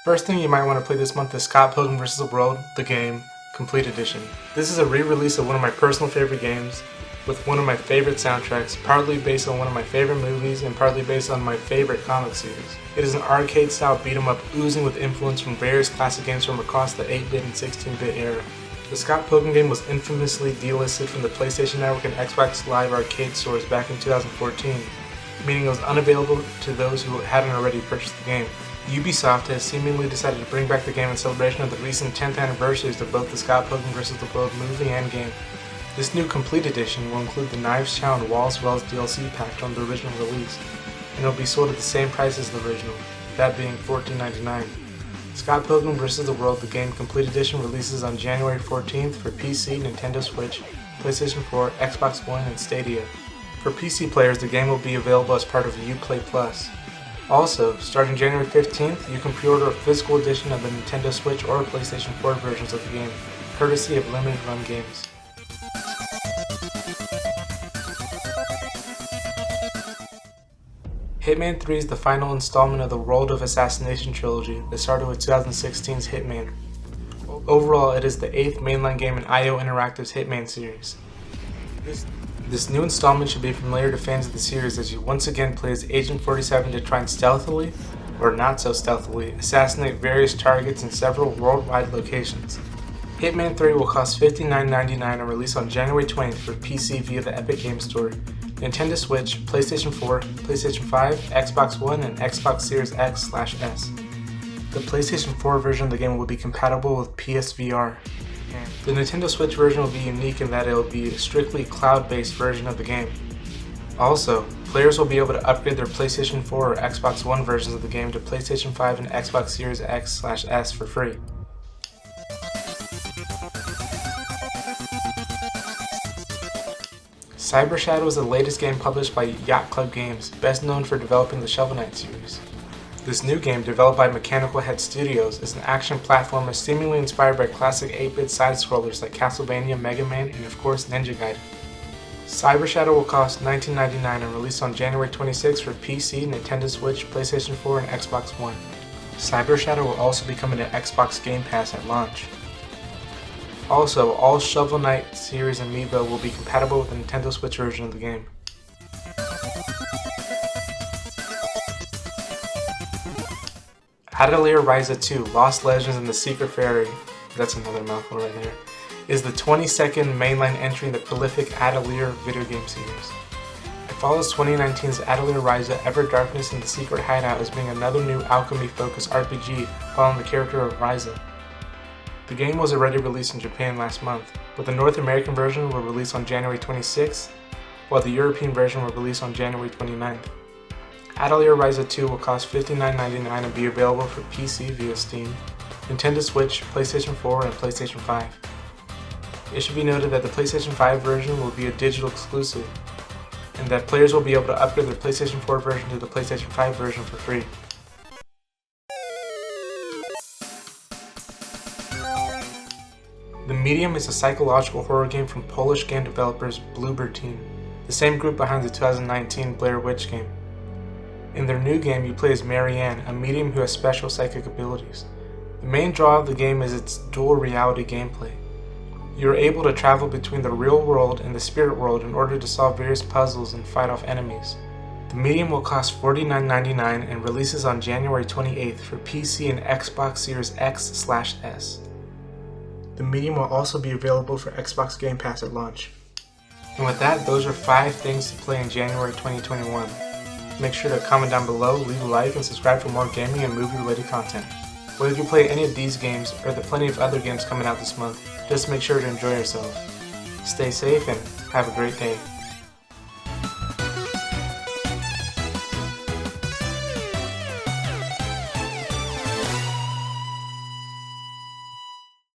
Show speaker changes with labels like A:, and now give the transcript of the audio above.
A: First thing you might want to play this month is Scott Pilgrim vs. the World, the game, Complete Edition. This is a re-release of one of my personal favorite games, with one of my favorite soundtracks, partly based on one of my favorite movies and partly based on my favorite comic series. It is an arcade-style beat-em-up oozing with influence from various classic games from across the 8-bit and 16-bit era. The Scott Pilgrim game was infamously delisted from the PlayStation Network and Xbox Live Arcade stores back in 2014, meaning it was unavailable to those who hadn't already purchased the game. Ubisoft has seemingly decided to bring back the game in celebration of the recent 10th anniversaries of both the Scott Pilgrim vs. the World movie and game. This new Complete Edition will include the Knives Chow and Walls Wells DLC pack from the original release, and it will be sold at the same price as the original, that being $14.99. Scott Pilgrim vs. the World, the game Complete Edition, releases on January 14th for PC, Nintendo Switch, PlayStation 4, Xbox One, and Stadia. For PC players, the game will be available as part of Uplay Plus. Also, starting January 15th, you can pre-order a physical edition of the Nintendo Switch or PlayStation 4 versions of the game, courtesy of Limited Run Games. Hitman 3 is the final installment of the World of Assassination trilogy that started with 2016's Hitman. Overall, it is the 8th mainline game in IO Interactive's Hitman series. This new installment should be familiar to fans of the series as you once again play as Agent 47 to try and stealthily, or not so stealthily, assassinate various targets in several worldwide locations. Hitman 3 will cost $59.99 and release on January 20th for PC via the Epic Games Store, Nintendo Switch, PlayStation 4, PlayStation 5, Xbox One, and Xbox Series X/S. The PlayStation 4 version of the game will be compatible with PSVR. The Nintendo Switch version will be unique in that it will be a strictly cloud-based version of the game. Also, players will be able to upgrade their PlayStation 4 or Xbox One versions of the game to PlayStation 5 and Xbox Series X/S for free. Cyber Shadow is the latest game published by Yacht Club Games, best known for developing the Shovel Knight series. This new game, developed by Mechanical Head Studios, is an action platformer seemingly inspired by classic 8-bit side-scrollers like Castlevania, Mega Man, and of course Ninja Gaiden. Cyber Shadow will cost $19.99 and release on January 26 for PC, Nintendo Switch, PlayStation 4, and Xbox One. Cyber Shadow will also be coming to Xbox Game Pass at launch. Also, all Shovel Knight series amiibo will be compatible with the Nintendo Switch version of the game. Atelier Ryza 2, Lost Legends and the Secret Fairy, that's another mouthful right there, is the 22nd mainline entry in the prolific Atelier video game series. It follows 2019's Atelier Ryza, Ever Darkness and the Secret Hideout as being another new alchemy-focused RPG following the character of Ryza. The game was already released in Japan last month, but the North American version will release on January 26th, while the European version will release on January 29th. Atelier Ryza 2 will cost $59.99 and be available for PC via Steam, Nintendo Switch, PlayStation 4, and PlayStation 5. It should be noted that the PlayStation 5 version will be a digital exclusive, and that players will be able to upgrade their PlayStation 4 version to the PlayStation 5 version for free. The Medium is a psychological horror game from Polish game developers Bluebird Team, the same group behind the 2019 Blair Witch game. In their new game, you play as Marianne, a medium who has special psychic abilities. The main draw of the game is its dual reality gameplay. You are able to travel between the real world and the spirit world in order to solve various puzzles and fight off enemies. The Medium will cost $49.99 and releases on January 28th for PC and Xbox Series X/S. The Medium will also be available for Xbox Game Pass at launch. And with that, those are 5 things to play in January 2021. Make sure to comment down below, leave a like, and subscribe for more gaming and movie-related content. Whether you play any of these games or the plenty of other games coming out this month, just make sure to enjoy yourself. Stay safe and have a great day.